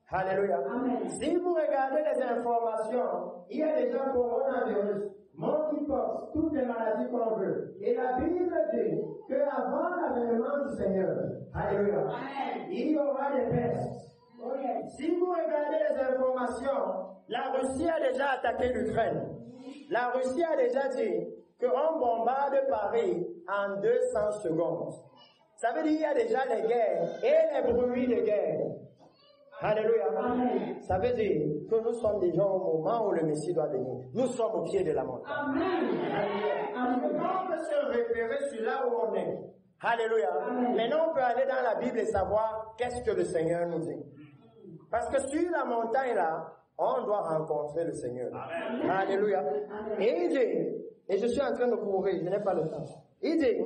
Alléluia. Amen. Si vous regardez les informations, il y a déjà coronavirus, monkeypox, toutes les maladies qu'on veut. Et la Bible dit qu'avant l'avènement du Seigneur, alléluia, Amen. il y aura des pestes. Oh, yes. Si vous regardez les informations, la Russie a déjà attaqué l'Ukraine. La Russie a déjà dit qu'on bombarde Paris en 200 secondes. Ça veut dire qu'il y a déjà les guerres et les bruits de guerre. Alléluia. Amen. Ça veut dire que nous sommes déjà au moment où le Messie doit venir. Nous sommes au pied de la montagne. Amen. Amen. On peut se référer sur là où on est. Alléluia. Amen. Maintenant, on peut aller dans la Bible et savoir qu'est-ce que le Seigneur nous dit. Parce que sur la montagne là, on doit rencontrer le Seigneur. Amen. Alléluia. Et il dit, et je suis en train de courir, je n'ai pas le temps. Il dit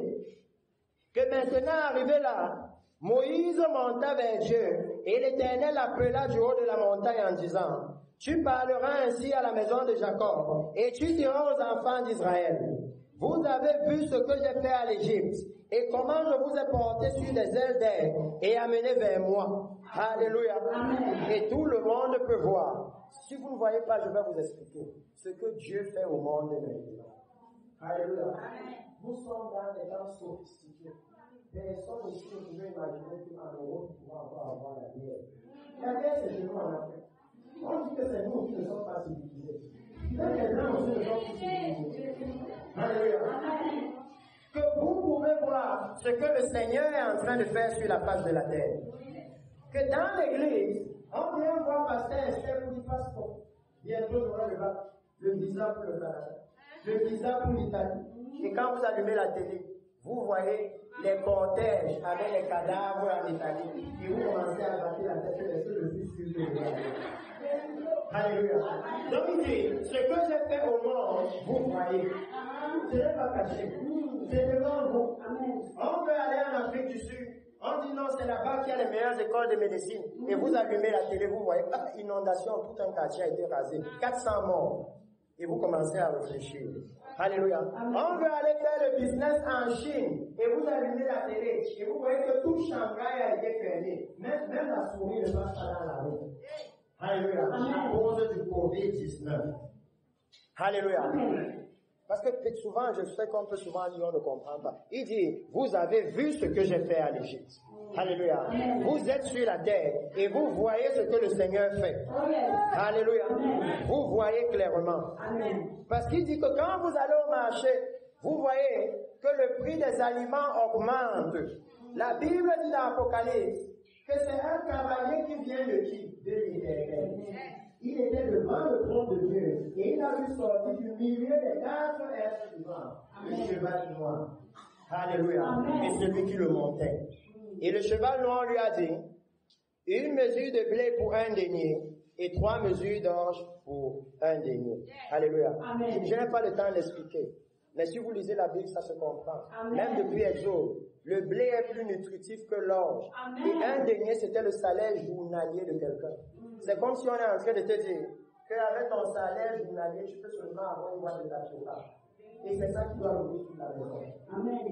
que maintenant, arrivé là, Moïse monta vers Dieu et l'Éternel appela du haut de la montagne en disant, tu parleras ainsi à la maison de Jacob et tu diras aux enfants d'Israël, vous avez vu ce que j'ai fait à l'Égypte et comment je vous ai porté sur des ailes d'aigle et amené vers moi. Alléluia. Et tout le monde peut voir. Si vous ne voyez pas, je vais vous expliquer ce que Dieu fait au monde maintenant. Alléluia. Nous sommes dans des temps sophistiqués. Personne ici ne pouvait imaginer qu'en Europe, nous pouvons avoir la guerre. La guerre, c'est chez nous en Afrique. On dit que c'est nous qui ne sommes pas civilisés. Mais les gens aussi ne sont pas civilisés. Alléluia. Que vous pouvez voir ce que le Seigneur est en train de faire sur la face de la terre. Que dans l'église, on vient voir pasteur Esther pour du passeport. Bientôt, j'aurai le visa pour le Canada, le visa pour l'Italie. Et quand vous allumez la télé, vous voyez les cortèges avec les cadavres en Italie. Et vous commencez à battre la tête, est-ce que je suis sûr que vous allez. Alléluia. Donc il dit, ce que j'ai fait au monde, vous voyez. Ce n'est pas caché. C'est devant vous. On veut aller en Afrique du Sud. On dit non, c'est là-bas qu'il y a les meilleures écoles de médecine. Et vous allumez la télé, vous voyez, inondation, tout un quartier a été rasé. 400 morts. Et vous commencez à réfléchir. Alléluia. On veut aller faire le business en Chine. Et vous allumez la télé. Et vous voyez que tout Shanghai a été fermé. Même la souris ne passe pas dans la rue. Alléluia. À cause du COVID-19. Alléluia. Parce que souvent, je sais qu'on peut souvent dire, on ne comprend pas. Il dit, vous avez vu ce que j'ai fait à l'Égypte. Alléluia. Vous êtes sur la terre et vous voyez ce que le Seigneur fait. Alléluia. Vous voyez clairement. Parce qu'il dit que quand vous allez au marché, vous voyez que le prix des aliments augmente. La Bible dit dans l'Apocalypse que c'est un cavalier qui vient de qui? De l'Éternel. Il était devant le trône de Dieu et il a vu sortir du milieu des 4 êtres vivants le cheval noir. Alléluia. Et celui qui le montait. Et le cheval noir lui a dit, une mesure de blé pour un denier et 3 mesures d'orge pour un denier. Alléluia. Je n'ai pas le temps d'expliquer. Mais si vous lisez la Bible, ça se comprend. Même depuis Exode, le blé est plus nutritif que l'orge. Et un denier, c'était le salaire journalier de quelqu'un. C'est comme si on est en train de te dire qu'avec ton salaire journalier, tu peux seulement avoir une boîte de tachoka. Et c'est ça qui doit nourrir toute la maison.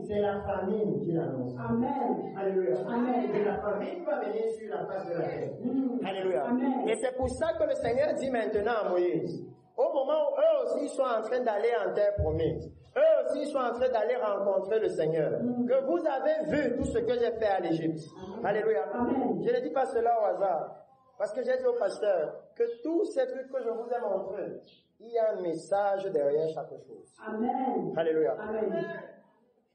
C'est la famine qui l'annonce. Alléluia. Et la famine va venir sur la face de la terre. Alléluia. Et c'est pour ça que le Seigneur dit maintenant à Moïse, au moment où eux aussi sont en train d'aller en terre promise, eux aussi sont en train d'aller rencontrer le Seigneur, que vous avez vu tout ce que j'ai fait à l'Égypte. Alléluia. Je ne dis pas cela au hasard, parce que j'ai dit au pasteur que tous ces trucs que je vous ai montrés, il y a un message derrière chaque chose. Alléluia.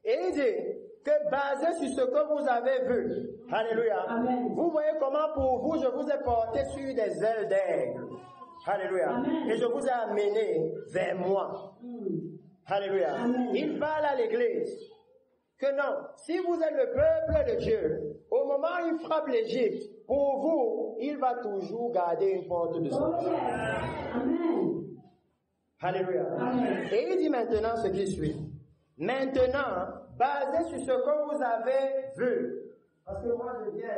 Et il dit que basé sur ce que vous avez vu, alléluia, vous voyez comment pour vous je vous ai porté sur des ailes d'aigle. Alléluia. Et je vous ai amené vers moi. Alléluia. Il parle à l'église que non, si vous êtes le peuple de Dieu, au moment où il frappe l'Égypte, pour vous, il va toujours garder une porte de sortie. Alléluia. Et il dit maintenant ce qui suit. Maintenant, basé sur ce que vous avez vu, parce que moi je viens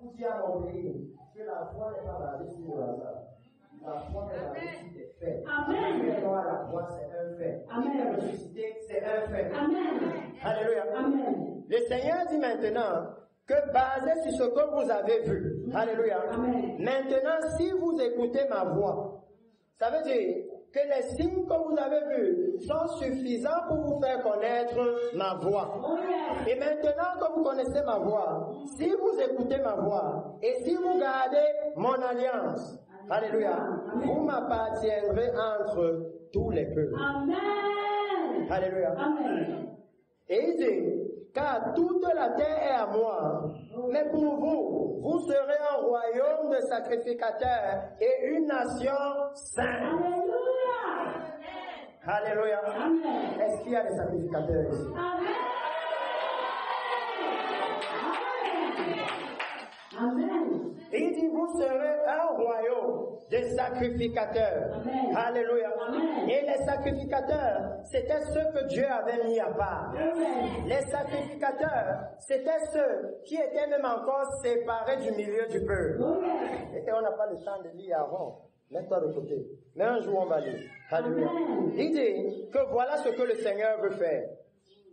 vous dire à mon pays que la foi n'est pas basée sur le hasard. La foi est basée sur des faits. Amen. La foi, c'est un fait. La ressuscité, c'est un fait. Alléluia. Le Seigneur dit maintenant que basé sur ce que vous avez vu, alléluia, maintenant si vous écoutez ma voix, ça veut dire que les signes que vous avez vus sont suffisants pour vous faire connaître ma voix. Et maintenant que vous connaissez ma voix, si vous écoutez ma voix et si vous gardez mon alliance, alléluia, vous m'appartiendrez entre tous les peuples. Alléluia. Et il dit, car toute la terre est à moi, mais pour vous, vous serez un royaume de sacrificateurs et une nation sainte. Alléluia. Est-ce qu'il y a des sacrificateurs ici? Et il dit, vous serez un royaume. de sacrificateurs. Amen. Alléluia. Amen. Et les sacrificateurs, c'était ceux que Dieu avait mis à part. Amen. Les sacrificateurs, c'était ceux qui étaient même encore séparés du milieu du peuple. Amen. Et on n'a pas le temps de lire avant. Mets-toi de côté. Mais un jour, on va lire. Alléluia. Amen. Il dit que voilà ce que le Seigneur veut faire.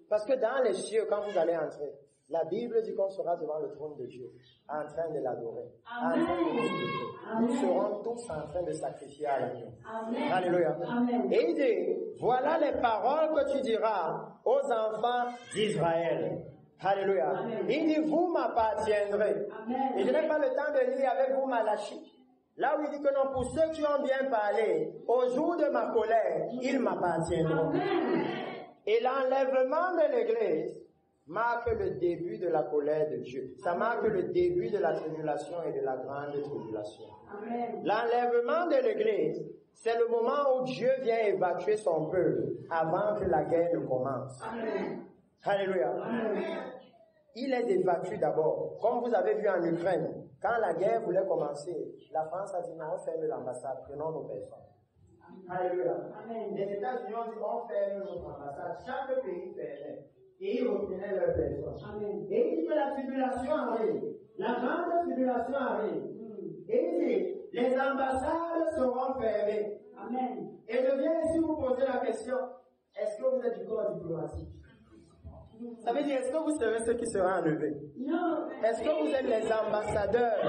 Parce que dans les cieux, quand vous allez entrer, la Bible dit qu'on sera devant le trône de Dieu, en train de l'adorer, en train de l'honorer. Nous serons tous en train de sacrifier à l'agneau. Amen. Alléluia. Amen. Et il dit, voilà les paroles que tu diras aux enfants d'Israël. Alléluia. Amen. Il dit, vous m'appartiendrez. Amen. Et je n'ai pas le temps de lire avec vous Malachie. Là où il dit que non, pour ceux qui ont bien parlé, au jour de ma colère, ils m'appartiendront. Amen. Et l'enlèvement de l'Église marque le début de la colère de Dieu. Ça marque le début de la tribulation et de la grande tribulation. Amen. L'enlèvement de l'Église, c'est le moment où Dieu vient évacuer son peuple avant que la guerre ne commence. Amen. Alléluia. Amen. Il les évacue d'abord. Comme vous avez vu en Ukraine, quand la guerre voulait commencer, la France a dit non, on ferme l'ambassade, prenons nos personnes. Alléluia. Amen. Les États-Unis ont dit on ferme notre ambassade. Chaque pays fermait. Et ils reprenaient leurs personnes. Amen. Et il dit que la tribulation arrive. La grande tribulation arrive. Et il dit, les ambassades seront fermées. Amen. Et je viens ici vous poser la question, est-ce que vous êtes du corps diplomatique? Ça veut dire, est-ce que vous serez ceux qui seront enlevés? Non. Est-ce que vous êtes les ambassadeurs?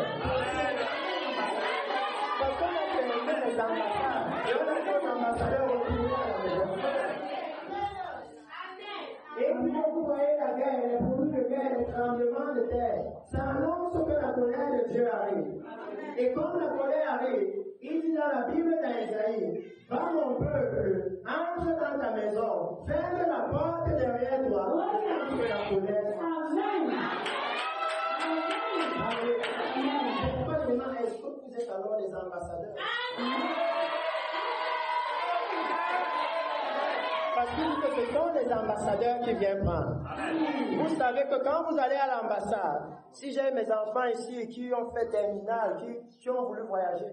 Parce qu'on a fermé les ambassades. Et on a fait les ambassadeurs retourner à la maison. Et puis vous voyez la guerre, les produits de guerre, les tremblements de terre. Ça annonce que la colère de Dieu arrive. Et comme la colère arrive, il dit dans la Bible d'Isaïe, va mon peuple, entre dans ta maison, ferme la porte derrière toi, avant que la colère soit. Amen. Amen. Pourquoi je demande, est-ce que vous êtes alors les ambassadeurs? Parce qu'il dit que ce sont les ambassadeurs qui viennent prendre. Vous savez que quand vous allez à l'ambassade, si j'ai mes enfants ici qui ont fait terminale, qui ont voulu voyager,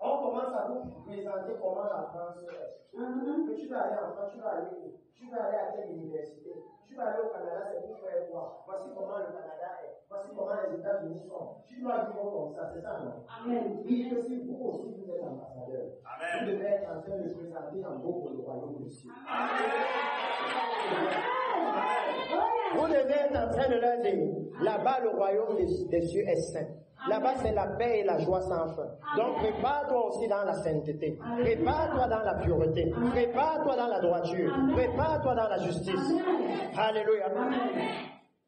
on commence à vous présenter comment la France est. Que tu vas aller en France, tu vas aller où? Tu vas aller à quelle université? Tu vas aller au Canada, c'est pour faire quoi? Voici comment le Canada est. Voici comment les États-Unis sont. Tu dois vivre comme ça, c'est ça, non? Amen. Il dit que si vous aussi vous êtes ambassadeur, vous devez être en train de présenter en beau pour le royaume de Dieu. Vous devez être en train de leur dire, là-bas le royaume des cieux est saint. Là-bas c'est la paix et la joie sans fin. Donc prépare-toi aussi dans la sainteté. Prépare-toi dans la pureté. Prépare-toi dans la droiture. Prépare-toi dans la justice. Alléluia.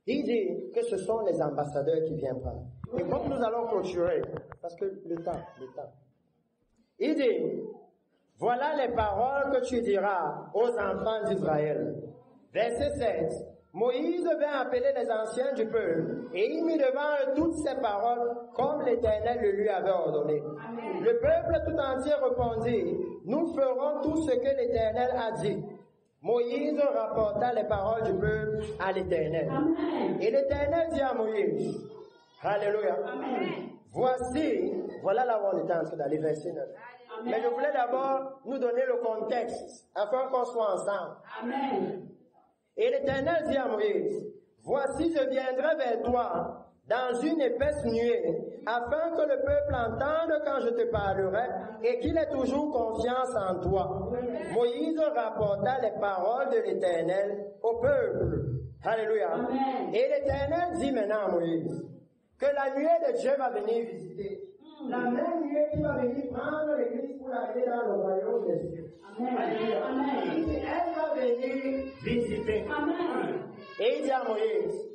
Il dit que ce sont les ambassadeurs qui viennent prendre. Et comme nous allons clôturer, parce que le temps. Il dit, voilà les paroles que tu diras aux enfants d'Israël. Verset 7. Moïse vint appeler les anciens du peuple, et il mit devant eux toutes ces paroles, comme l'Éternel le lui avait ordonné. Amen. Le peuple tout entier répondit, nous ferons tout ce que l'Éternel a dit. Moïse rapporta les paroles du peuple à l'Éternel. Et l'Éternel dit à Moïse, Alléluia, Amen. Voilà là où on était en train d'aller, verset 9. Amen. Mais je voulais d'abord nous donner le contexte, afin qu'on soit ensemble. Amen. Et l'Éternel dit à Moïse, voici je viendrai vers toi dans une épaisse nuée, afin que le peuple entende quand je te parlerai et qu'il ait toujours confiance en toi. Moïse rapporta les paroles de l'Éternel au peuple. Alléluia. Amen. Et l'Éternel dit maintenant à Moïse que la nuée de Dieu va venir visiter. La même nuée qui va venir prendre l'Église pour l'amener dans le royaume des cieux. Amen. Il dit, elle va venir visiter. Amen. Et il dit à Moïse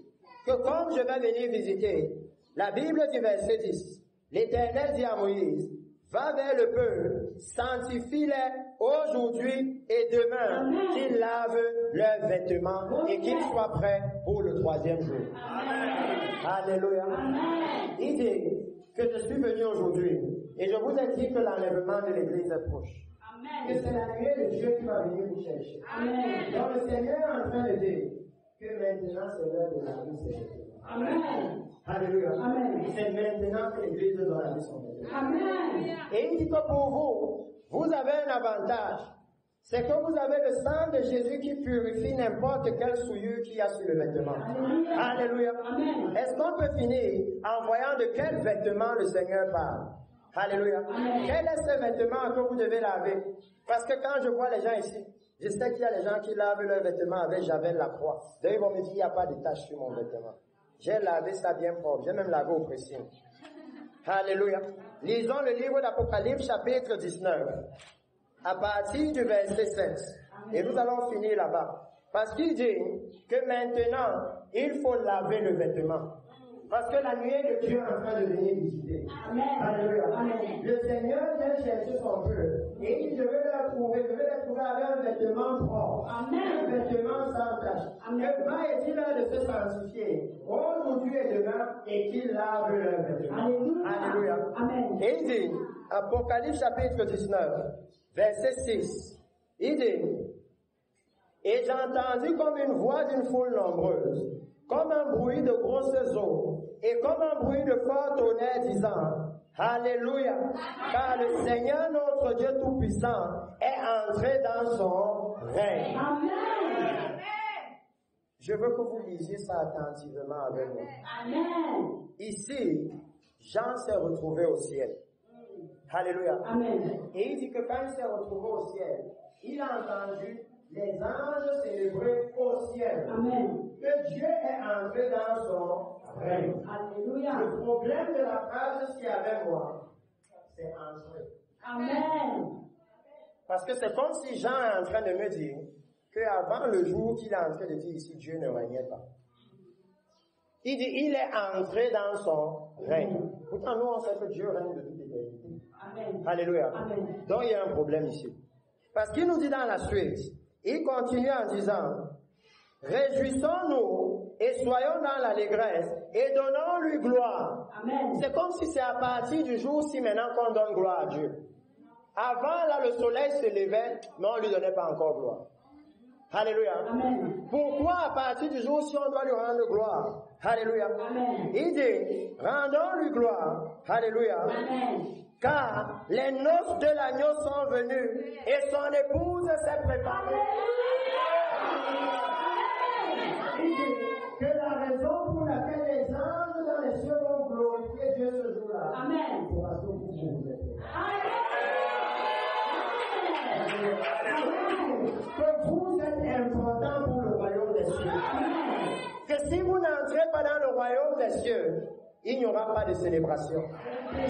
que comme je vais venir visiter, la Bible dit verset 10, l'Éternel dit à Moïse, va vers le peuple, sanctifie-les aujourd'hui et demain, qu'ils lavent leurs vêtements et qu'ils soient prêts pour le 3e jour. Amen. Alléluia. Amen. Il dit que je suis venu aujourd'hui et je vous ai dit que l'enlèvement de l'Église est proche. Amen. Que c'est la nuée de Dieu qui va venir vous chercher. Amen. Donc le Seigneur est en train de dire que maintenant c'est l'heure de laver ses vêtements. Amen. Alléluia. Amen. C'est maintenant que l'Église doit laver son vêtement. Amen. Et il dit que pour vous, vous avez un avantage. C'est que vous avez le sang de Jésus qui purifie n'importe quelle souillure qu'il y a sur le vêtement. Alléluia. Amen. Est-ce qu'on peut finir en voyant de quel vêtement le Seigneur parle? Alléluia. Amen. Quel est ce vêtement que vous devez laver? Parce que quand je vois les gens ici, je sais qu'il y a des gens qui lavent leurs vêtements avec Javel la croix. D'ailleurs, ils vont me dire qu'il n'y a pas de tache sur mon vêtement. J'ai lavé ça bien propre. J'ai même lavé au pressing. Alléluia. Lisons le livre d'Apocalypse chapitre 19. À partir du verset 7. Et nous allons finir là-bas. Parce qu'il dit que maintenant, il faut laver le vêtement. Parce que la nuée de Dieu est en train de venir visiter. Amen. Alléluia. Amen. Le Seigneur vient chercher son peuple. Et il devait les trouver avec un vêtement propre. Amen. Un vêtement sans tache. Amen. Que va-t-il leur de se sanctifier aujourd'hui et demain et qu'ils lavent leurs vêtements. Alléluia. Alléluia. Amen. Et il dit, Apocalypse chapitre 19, verset 6, il dit, et j'entendis comme une voix d'une foule nombreuse, comme un bruit de grosses eaux, et comme un bruit de fort tonnerre disant, Alléluia, car le Seigneur notre Dieu Tout-Puissant est entré dans son règne. Amen. Je veux que vous lisiez ça attentivement avec moi. Amen. Ici, Jean s'est retrouvé au ciel. Alléluia. Amen. Et il dit que quand il s'est retrouvé au ciel, il a entendu les anges célébrer au ciel Amen. que Dieu est entré dans son règne. Alléluia. Le problème de la phrase qu'il y avait moi, c'est entrer. Amen. Parce que c'est comme si Jean est en train de me dire qu'avant le jour qu'il est en train de dire ici, Dieu ne régnait pas. Il dit, il est entré dans son règne. Pourtant, nous, on sait que Dieu règne de toute éternité. Amen. Alléluia. Amen. Donc, il y a un problème ici. Parce qu'il nous dit dans la suite, il continue en disant, réjouissons-nous et soyons dans l'allégresse et donnons-lui gloire. Amen. C'est comme si c'est à partir du jour-ci maintenant qu'on donne gloire à Dieu. Avant, là, le soleil se levait, mais on ne lui donnait pas encore gloire. Alléluia. Amen. Pourquoi à partir du jour si on doit lui rendre gloire? Alléluia. Amen. Il dit, rendons-lui gloire. Alléluia. Amen. Car les noces de l'agneau sont venues et son épouse s'est préparée. Il dit que la raison pour laquelle les anges dans les cieux vont glorifier Dieu ce jour-là, Amen. c'est parce que vous êtes que vous êtes important pour le royaume des cieux. Que si vous n'entrez pas dans le royaume des cieux, il n'y aura pas de célébration.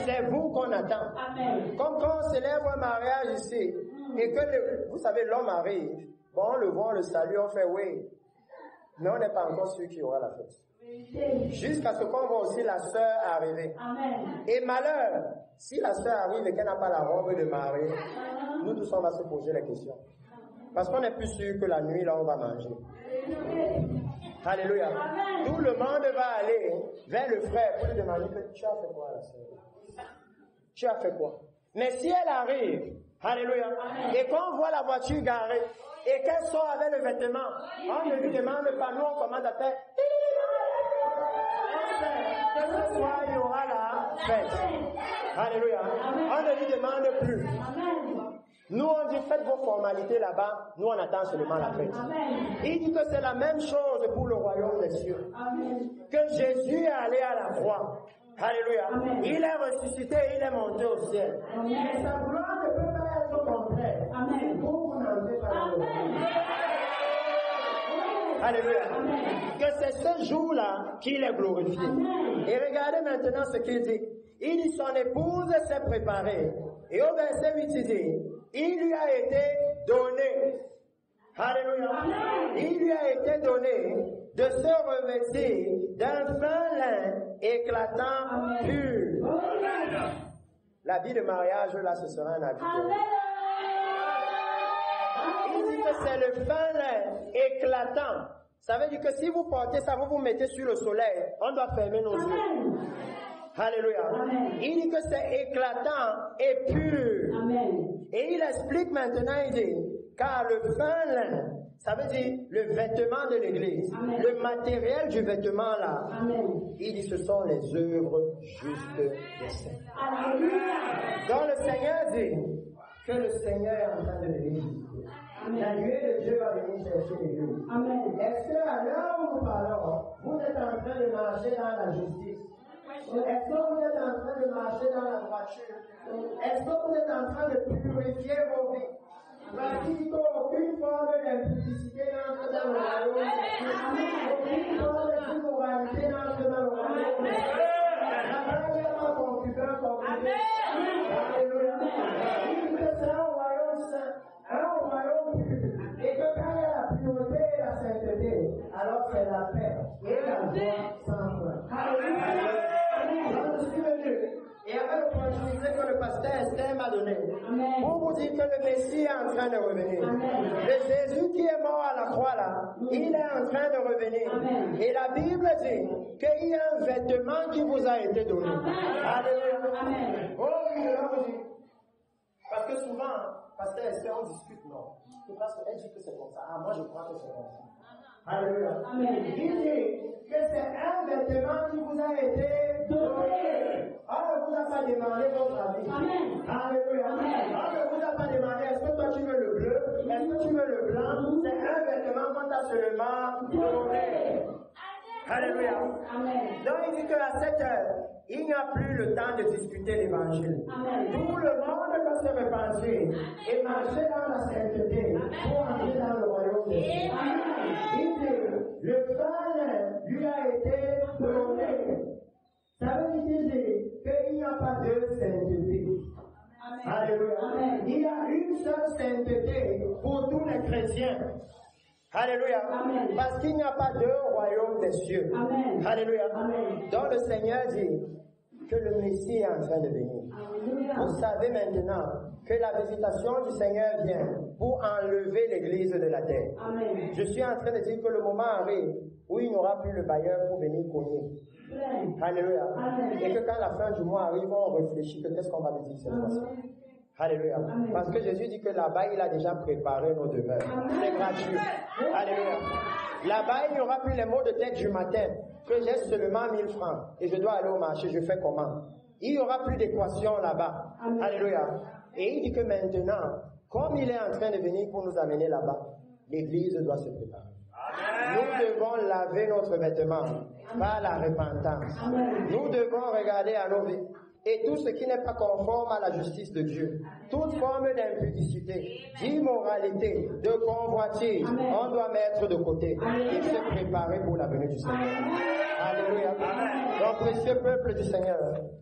C'est vous qu'on attend. Amen. Comme quand on célèbre un mariage ici, et que, vous savez, l'homme arrive, bon, on le voit, on le salue, on fait oui, mais on n'est pas encore sûr qu'il y aura la fête. Jusqu'à ce qu'on voit aussi la sœur arriver. Amen. Et malheur, si la sœur arrive et qu'elle n'a pas la robe de mariée, nous tous on va se poser la question. Parce qu'on n'est plus sûr que la nuit, là, on va manger. Alléluia. Amen. Tout le monde va aller vers le frère pour lui demander que tu as fait quoi, la sœur? Tu as fait quoi? Mais si elle arrive, alléluia, et qu'on voit la voiture garée, et qu'elle sort avec le vêtement, on ne lui demande pas, nous on commande à faire, que ce soir il y aura la fête. Alléluia. On ne lui demande plus. Amen. Nous on dit faites vos formalités là-bas, nous on attend seulement la fête. Amen. Il dit que c'est la même chose pour le royaume des cieux. Amen. Que Jésus est allé à la croix. Alléluia. Amen. Il est ressuscité, il est monté au ciel. Amen. Mais sa gloire ne peut pas être complète. Amen. Pour vous n'entrez pas dans le Amen. royaume. Alléluia. Amen. Que c'est ce jour-là qu'il est glorifié. Amen. Et regardez maintenant ce qu'il dit. Il dit son épouse s'est préparée. Et au verset 8, il dit, il lui a été donné. Alléluia. Amen. Il lui a été donné de se revêtir d'un fin lin éclatant Amen. pur. Amen. L'habit de mariage, là, ce sera un habit. Il dit que c'est le fin lin éclatant. Ça veut dire que si vous portez ça, vous vous mettez sur le soleil, on doit fermer nos yeux. Amen. Alléluia. Amen. Il dit que c'est éclatant et pur. Amen. Et il explique maintenant, il dit car le fin lin, ça veut dire le vêtement de l'église, Amen. le matériel du vêtement là. Amen. Il dit ce sont les œuvres justes des saints. Alléluia. Donc le Seigneur dit que le Seigneur est en train de venir visiter. La nuée de Dieu va venir chercher l'église. Amen. Est-ce qu'à l'heure où nous parlons, vous êtes en train de marcher dans la justice? Est-ce que vous êtes en train de marcher dans la droiture? Est-ce que vous êtes en train de purifier vos vies? Parce qu'il dit qu'aucune forme d'impudicité n'entre dans le royaume de Dieu. Aucune forme d'immoralité n'entre dans le royaume de Dieu. La Bible est pas concubin, concubin. Alléluia. Il dit que c'est un royaume saint, un royaume pur. Et que quand il y a la pureté et la sainteté, alors c'est la paix et la joie sans fin. Alléluia. Je suis venu et avec l'opportunité que le pasteur Esther m'a donnée pour vous dire que le Messie est en train de revenir. Le Jésus qui est mort à la croix là, il est en train de revenir. Et la Bible dit qu'il y a un vêtement qui vous a été donné. Alléluia. Oh oui, je vais vous dire. Parce que souvent, pasteur Esther, on discute, non. Parce qu'elle dit que c'est comme ça. Ah, moi je crois que c'est comme ça. Alléluia. Il dit que c'est un vêtement qui vous a été donné. On ne vous a pas demandé votre avis. Alléluia. On ne vous a pas demandé est-ce que toi tu veux le bleu, est-ce que tu veux le blanc. C'est un vêtement qu'on t'a seulement donné. Alléluia. Donc il dit qu'à cette heure, il n'y a plus le temps de discuter l'évangile. Tout le monde va se repentir et marcher dans la sainteté pour entrer dans le royaume de Dieu. Il dit, le pain lui a été donné. Ça veut dire qu'il n'y a pas de sainteté. Alléluia. Il y a une seule sainteté pour tous les chrétiens. Alléluia. Parce qu'il n'y a pas de royaume des cieux. Alléluia. Donc le Seigneur dit que le Messie est en train de venir. Vous savez maintenant que la visitation du Seigneur vient pour enlever l'église de la terre. Je suis en train de dire que le moment arrive où il n'y aura plus le bailleur pour venir cogner. Alléluia. Et que quand la fin du mois arrive, on réfléchit que qu'est-ce qu'on va lui dire cette fois-ci. Alléluia. Parce que Jésus dit que là-bas, il a déjà préparé nos demeures. C'est gratuit. Alléluia. Là-bas, il n'y aura plus les maux de tête du matin, que j'ai seulement 1000 francs et je dois aller au marché, je fais comment? Il n'y aura plus d'équation là-bas. Alléluia. Et il dit que maintenant, comme il est en train de venir pour nous amener là-bas, l'église doit se préparer. Nous devons laver notre vêtement par la repentance. Nous devons regarder à nos vies. Et tout ce qui n'est pas conforme à la justice de Dieu, toute forme d'impudicité, d'immoralité, de convoitise, on doit mettre de côté et se préparer pour la venue du Seigneur. Alléluia. Donc, précieux peuple du Seigneur,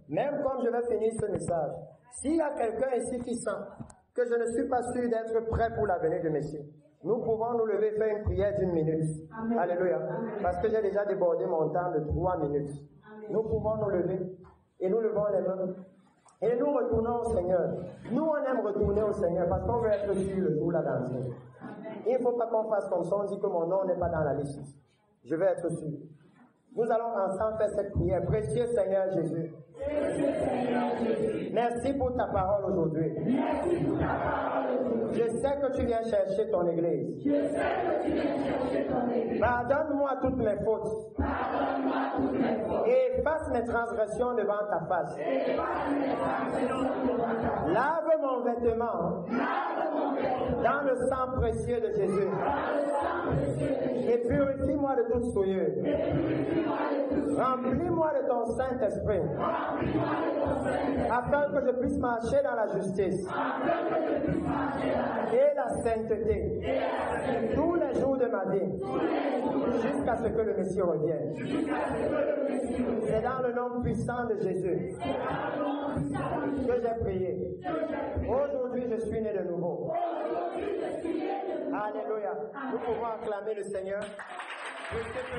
même comme je vais finir ce message, s'il y a quelqu'un ici qui sent que je ne suis pas sûr d'être prêt pour la venue du Messie, nous pouvons nous lever et faire une prière d'1 minute. Alléluia. Parce que j'ai déjà débordé mon temps de 3 minutes. Nous pouvons nous lever. Et nous levons les mains. Et nous retournons au Seigneur. Nous, on aime retourner au Seigneur parce qu'on veut être sûr le jour là danser. Il ne faut pas qu'on fasse comme ça, on dit que mon nom n'est pas dans la liste. Je veux être sûr. Nous allons ensemble faire cette prière. Précieux Seigneur Jésus. Merci pour ta parole aujourd'hui. Je sais que tu viens chercher ton église. Pardonne-moi toutes mes fautes. Et efface mes transgressions devant ta face. Lave mon vêtement dans le sang précieux de Jésus. Et purifie-moi de toute souillure. Remplis-moi de ton Saint-Esprit. Afin que je puisse marcher dans la justice et la sainteté tous les jours de ma vie jusqu'à ce que le Messie revienne. C'est dans le nom puissant de Jésus que j'ai prié. Aujourd'hui, je suis né de nouveau. Alléluia. Nous pouvons acclamer le Seigneur. Que le Seigneur